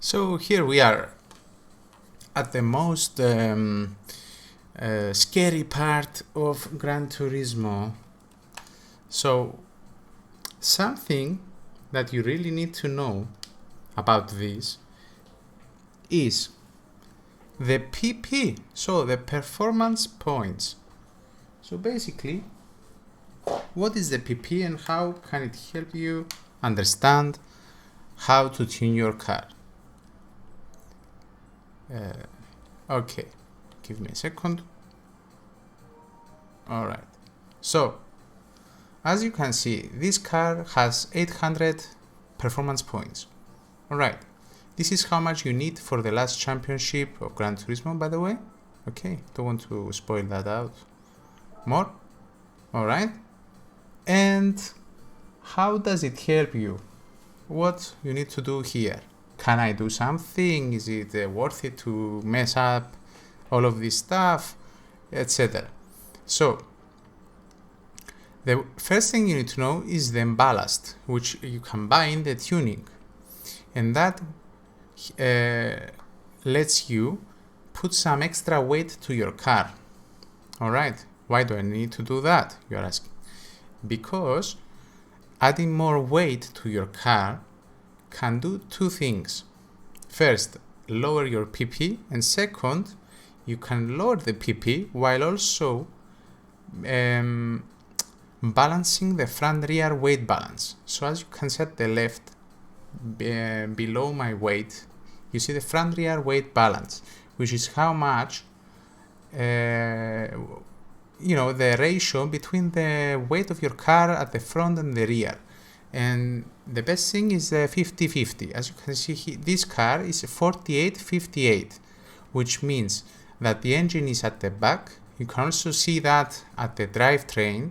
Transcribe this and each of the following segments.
So here we are at the most scary part of Gran Turismo. So something that you really need to know about this is the PP, so the performance points. So basically, what is the PP and how can it help you understand how to tune your car? Okay, give me a second. Alright, so as you can see, this car has 800 performance points. Alright, this is how much you need for the last championship of Gran Turismo, by the way. Okay, don't want to spoil that out more. Alright, and how does it help you? What you need to do here? Can I do something? Is it worth it to mess up all of this stuff, etc.? So the first thing you need to know is the ballast, which you can buy in the tuning, and that lets you put some extra weight to your car. Alright, why do I need to do that, you're asking? Because adding more weight to your car can do two things. First, lower your PP, and second, you can lower the PP while also balancing the front-rear weight balance. So as you can see at the left, below my weight, you see the front-rear weight balance, which is how much the ratio between the weight of your car at the front and the rear. And the best thing is the 50-50. As you can see, this car is 48-58, which means that the engine is at the back. You can also see that at the drivetrain.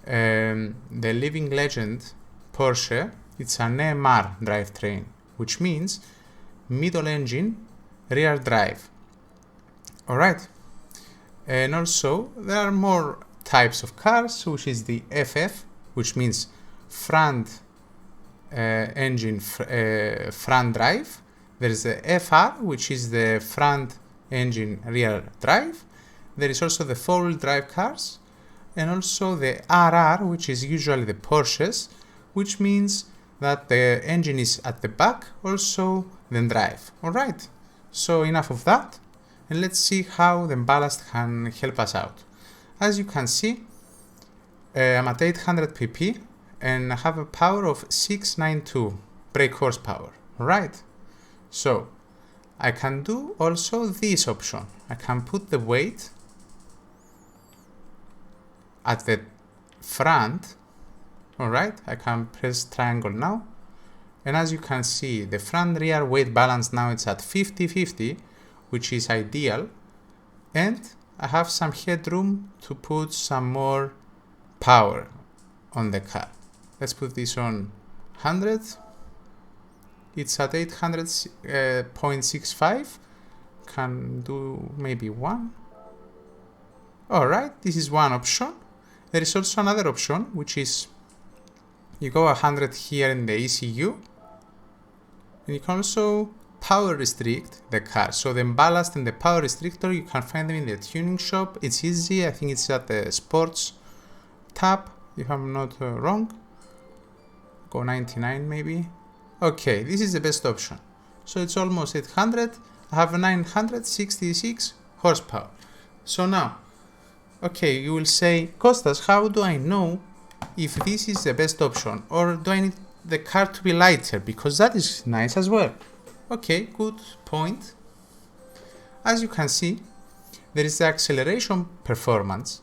The living legend Porsche, it's an MR drivetrain, which means middle engine, rear drive. Alright. And also, there are more types of cars, which is the FF, which means front engine front drive. There is the FR, which is the front engine rear drive. There is also the four-wheel drive cars, and also the RR, which is usually the Porsches, which means that the engine is at the back, also then drive. Alright, so enough of that, and let's see how the ballast can help us out. As you can see, I'm at 800 pp and I have a power of 692 brake horsepower. Alright, so I can do also this option. I can put the weight at the front. Alright, I can press triangle now, and as you can see, the front rear weight balance now it's at 50-50, which is ideal, and I have some headroom to put some more power on the car. Let's put this on 100. It's at 800.65. Can do maybe one. Alright, this is one option. There is also another option, which is you go 100 here in the ECU, and you can also power restrict the car. So the ballast and the power restrictor, you can find them in the tuning shop. It's easy. I think it's at the sports tab, if I'm not wrong. Go 99 maybe. Okay, this is the best option. So it's almost 800. I have 966 horsepower. So now, okay, you will say, Kostas, how do I know if this is the best option, or do I need the car to be lighter, because that is nice as well? Okay, good point. As you can see, there is the acceleration performance,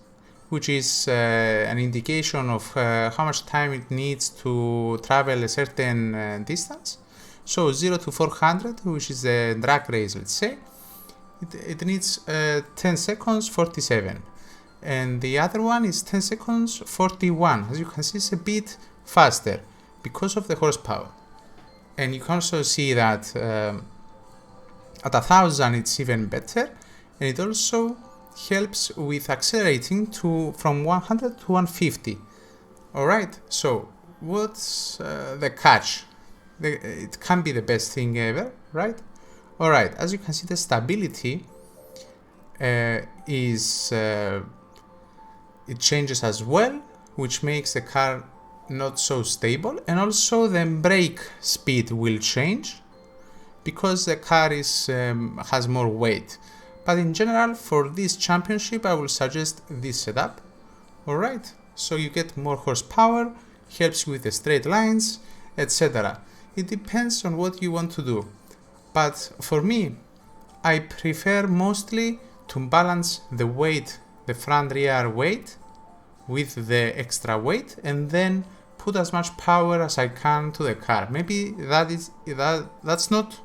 which is an indication of how much time it needs to travel a certain distance. So 0 to 400, which is a drag race, let's say, it needs 10 seconds 47. And the other one is 10 seconds 41. As you can see, it's a bit faster because of the horsepower. And you can also see that at 1000 it's even better, and it also helps with accelerating from 100 to 150. Alright, so what's the catch? it can be the best thing ever, right? Alright, as you can see, the stability it changes as well, which makes the car not so stable, and also the brake speed will change because the car has more weight. But in general, for this championship, I will suggest this setup. Alright, so you get more horsepower, helps you with the straight lines, etc. It depends on what you want to do. But for me, I prefer mostly to balance the weight, the front rear weight, with the extra weight, and then put as much power as I can to the car. Maybe that's not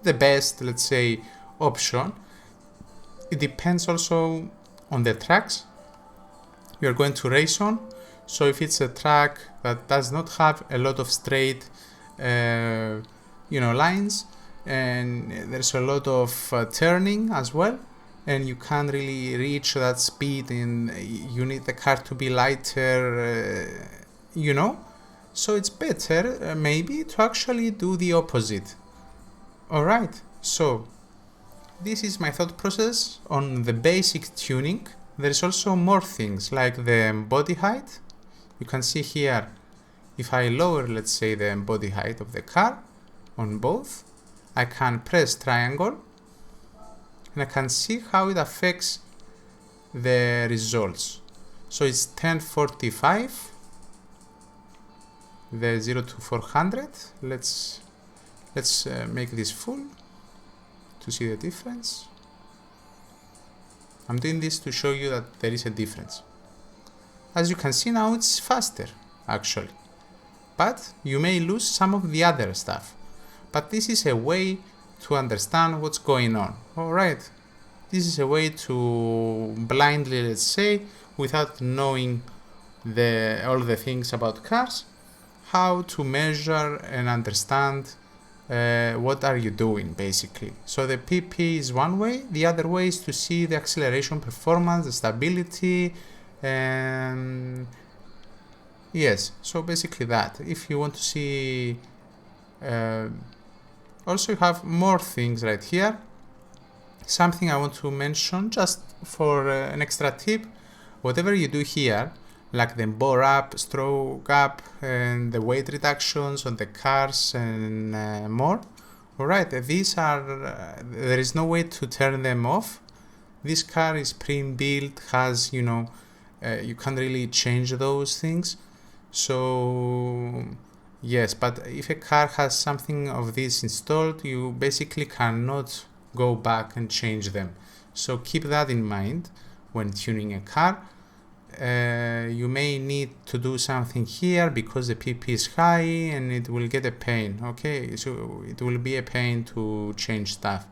the best, let's say, option. It depends also on the tracks you're going to race on. So if it's a track that does not have a lot of straight lines, and there's a lot of turning as well, and you can't really reach that speed, and you need the car to be lighter, so it's better maybe to actually do the opposite. Alright, so this is my thought process on the basic tuning. There's also more things like the body height. You can see here, if I lower, let's say, the body height of the car on both, I can press triangle and I can see how it affects the results. So it's 1045, the 0 to 400. Let's make this full to see the difference. I'm doing this to show you that there is a difference. As you can see now, it's faster actually, but you may lose some of the other stuff. But this is a way to understand what's going on. Alright, this is a way to blindly, let's say, without knowing all the things about cars, how to measure and understand what are you doing basically. So the PP is one way. The other way is to see the acceleration performance, the stability, and yes, so basically that. If you want to see also, you have more things right here. Something I want to mention just for an extra tip: whatever you do here, like the bore up, stroke up, and the weight reductions on the cars and more. Alright, these are, there is no way to turn them off. This car is pre-built, has, you can't really change those things. So yes, but if a car has something of this installed, you basically cannot go back and change them. So keep that in mind when tuning a car. You may need to do something here because the PP is high and it will get a pain. Okay, so it will be a pain to change stuff.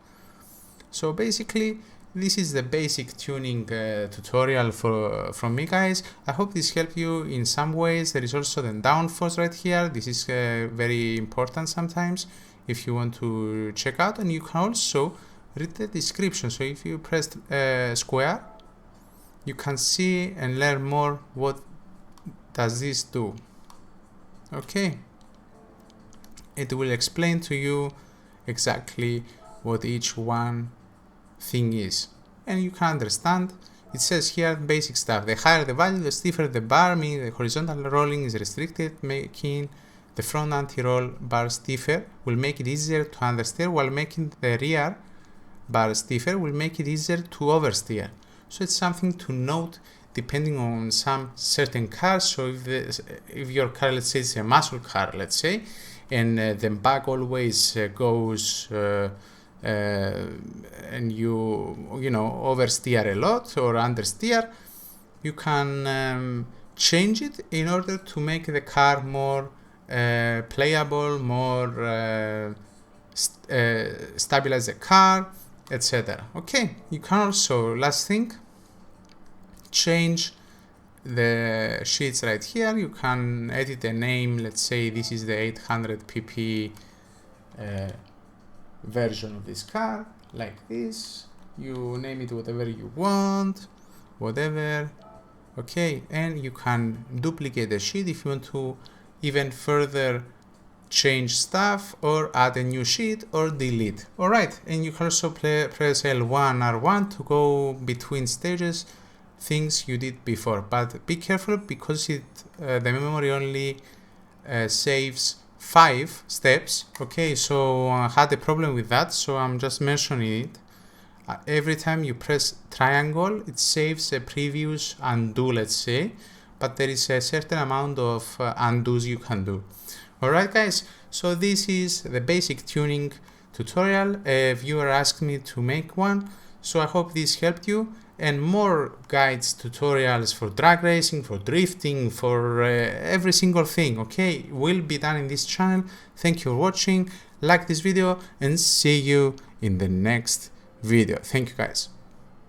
So basically, this is the basic tuning tutorial from me, guys. I hope this helped you in some ways. There is also the downforce right here. This is very important sometimes if you want to check out, and you can also read the description. So if you press square, you can see and learn more what does this do. Okay, it will explain to you exactly what each one thing is, and you can understand. It says here basic stuff: the higher the value, the stiffer the bar, meaning the horizontal rolling is restricted, making the front anti-roll bar stiffer will make it easier to understeer, while making the rear bar stiffer will make it easier to oversteer. So it's something to note depending on some certain cars. So if your car, let's say, is a muscle car, let's say, and the back always goes and you oversteer a lot or understeer, you can change it in order to make the car more playable, more stabilize the car, etc. Okay, you can also, last thing, change the sheets right here. You can edit a name. Let's say this is the 800 pp version of this car, like this. You name it whatever you want, whatever. Okay, and you can duplicate the sheet if you want to even further change stuff or add a new sheet or delete. Alright, and you can also press L1 R1 to go between stages, things you did before, but be careful because the memory only saves 5 steps. Okay, so I had a problem with that, so I'm just mentioning it. Every time you press triangle, it saves a previous undo, let's say, but there is a certain amount of undos you can do. Alright guys, so this is the basic tuning tutorial. A viewer asked me to make one, so I hope this helped you, and more guides, tutorials for drag racing, for drifting, for every single thing, okay, will be done in this channel. Thank you for watching, like this video, and see you in the next video. Thank you guys.